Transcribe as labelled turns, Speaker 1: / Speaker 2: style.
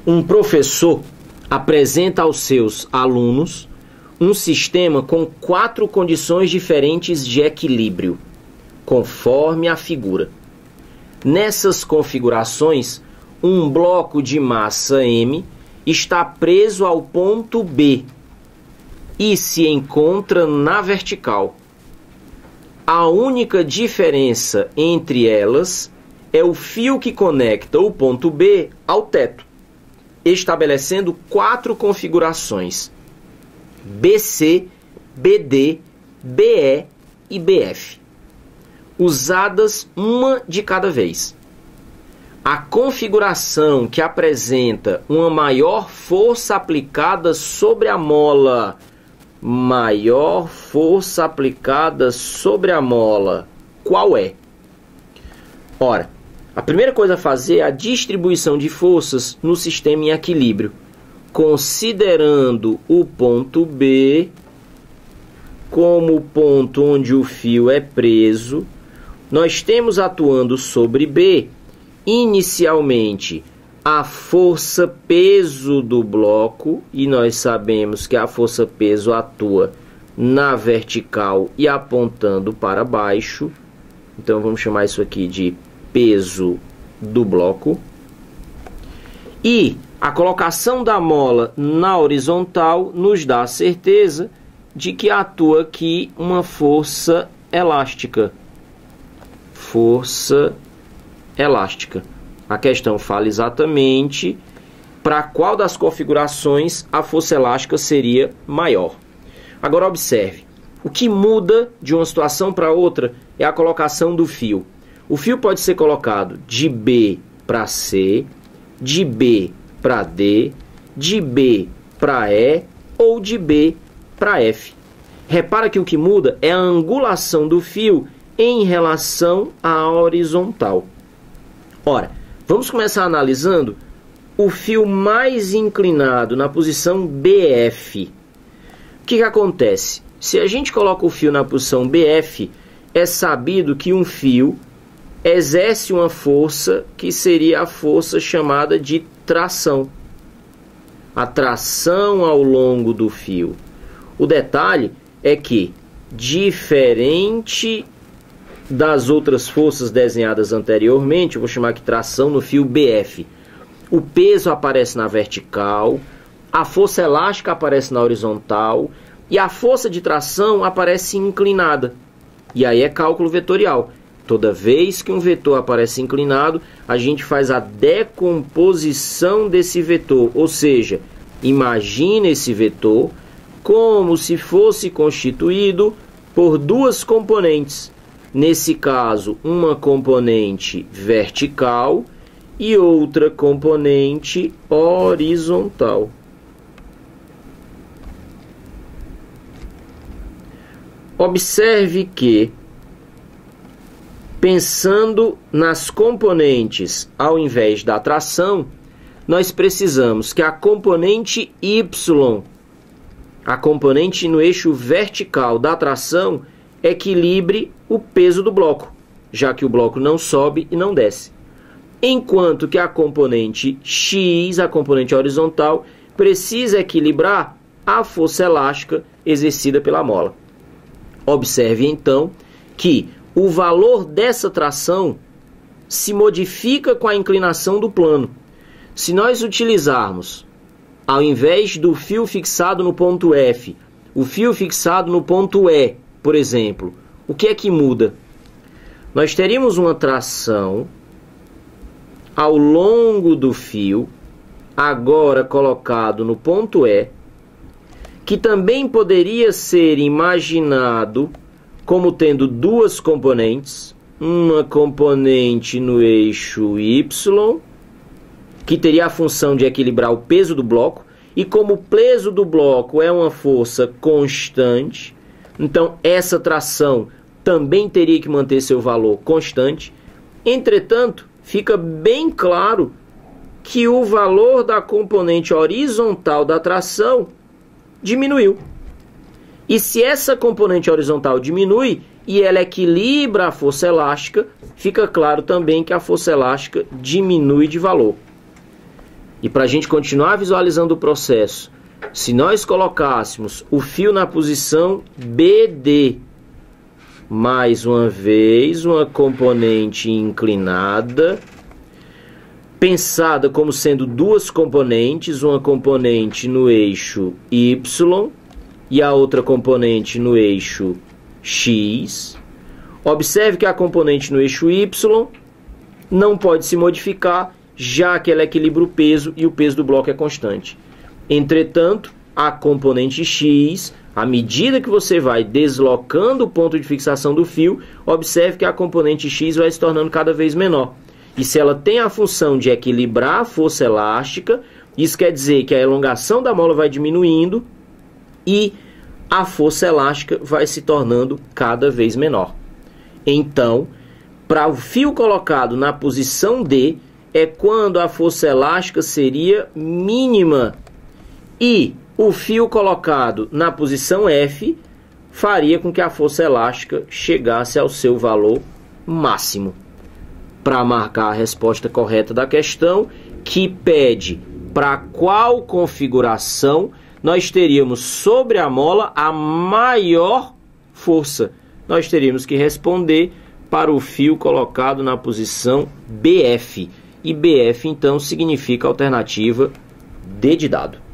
Speaker 1: Um professor apresenta aos seus alunos um sistema com 4 condições diferentes de equilíbrio, conforme a figura. Nessas configurações, um bloco de massa M está preso ao ponto B e se encontra na vertical. A única diferença entre elas é o fio que conecta o ponto B ao teto, estabelecendo 4 configurações: BC, BD, BE e BF, usadas uma de cada vez. A configuração que apresenta uma maior força aplicada sobre a mola, maior força aplicada sobre a mola, qual é? Ora, a primeira coisa a fazer é a distribuição de forças no sistema em equilíbrio, considerando o ponto B como o ponto onde o fio é preso. Nós temos atuando sobre B, inicialmente, a força peso do bloco, e nós sabemos que a força peso atua na vertical e apontando para baixo. Então vamos chamar isso aqui de peso do bloco. E a colocação da mola na horizontal nos dá a certeza de que atua aqui uma força elástica. Força elástica. A questão fala exatamente para qual das configurações a força elástica seria maior. Agora observe, o que muda de uma situação para outra é a colocação do fio. O fio pode ser colocado de B para C, de B para D, de B para E ou de B para F. Repara que o que muda é a angulação do fio em relação à horizontal. Ora, vamos começar analisando o fio mais inclinado na posição BF. O que acontece? Se a gente coloca o fio na posição BF, é sabido que um fio exerce uma força que seria a força chamada de tração. A tração ao longo do fio. O detalhe é que, diferente das outras forças desenhadas anteriormente, eu vou chamar aqui tração no fio BF, o peso aparece na vertical, a força elástica aparece na horizontal e a força de tração aparece inclinada. E aí é cálculo vetorial. Toda vez que um vetor aparece inclinado, a gente faz a decomposição desse vetor, ou seja, imagina esse vetor como se fosse constituído por 2 componentes. Nesse caso, uma componente vertical e outra componente horizontal. Observe que, pensando nas componentes ao invés da tração, nós precisamos que a componente Y, a componente no eixo vertical da tração, equilibre o peso do bloco, já que o bloco não sobe e não desce. Enquanto que a componente X, a componente horizontal, precisa equilibrar a força elástica exercida pela mola. Observe então que o valor dessa tração se modifica com a inclinação do plano. Se nós utilizarmos, ao invés do fio fixado no ponto F, o fio fixado no ponto E, por exemplo, o que é que muda? Nós teríamos uma tração ao longo do fio, agora colocado no ponto E, que também poderia ser imaginado como tendo 2 componentes, uma componente no eixo Y, que teria a função de equilibrar o peso do bloco, e como o peso do bloco é uma força constante, então essa tração também teria que manter seu valor constante. Entretanto, fica bem claro que o valor da componente horizontal da tração diminuiu. E se essa componente horizontal diminui e ela equilibra a força elástica, fica claro também que a força elástica diminui de valor. E para a gente continuar visualizando o processo, se nós colocássemos o fio na posição BD, mais uma vez uma componente inclinada, pensada como sendo duas componentes, uma componente no eixo Y e a outra componente no eixo X. Observe que a componente no eixo Y não pode se modificar, já que ela equilibra o peso e o peso do bloco é constante. Entretanto, a componente X, à medida que você vai deslocando o ponto de fixação do fio, observe que a componente X vai se tornando cada vez menor. E se ela tem a função de equilibrar a força elástica, isso quer dizer que a elongação da mola vai diminuindo e a força elástica vai se tornando cada vez menor. Então, para o fio colocado na posição D, é quando a força elástica seria mínima. E o fio colocado na posição F faria com que a força elástica chegasse ao seu valor máximo. Para marcar a resposta correta da questão, que pede para qual configuração nós teríamos sobre a mola a maior força. Nós teríamos que responder para o fio colocado na posição BF. E BF, então, significa alternativa D de dado.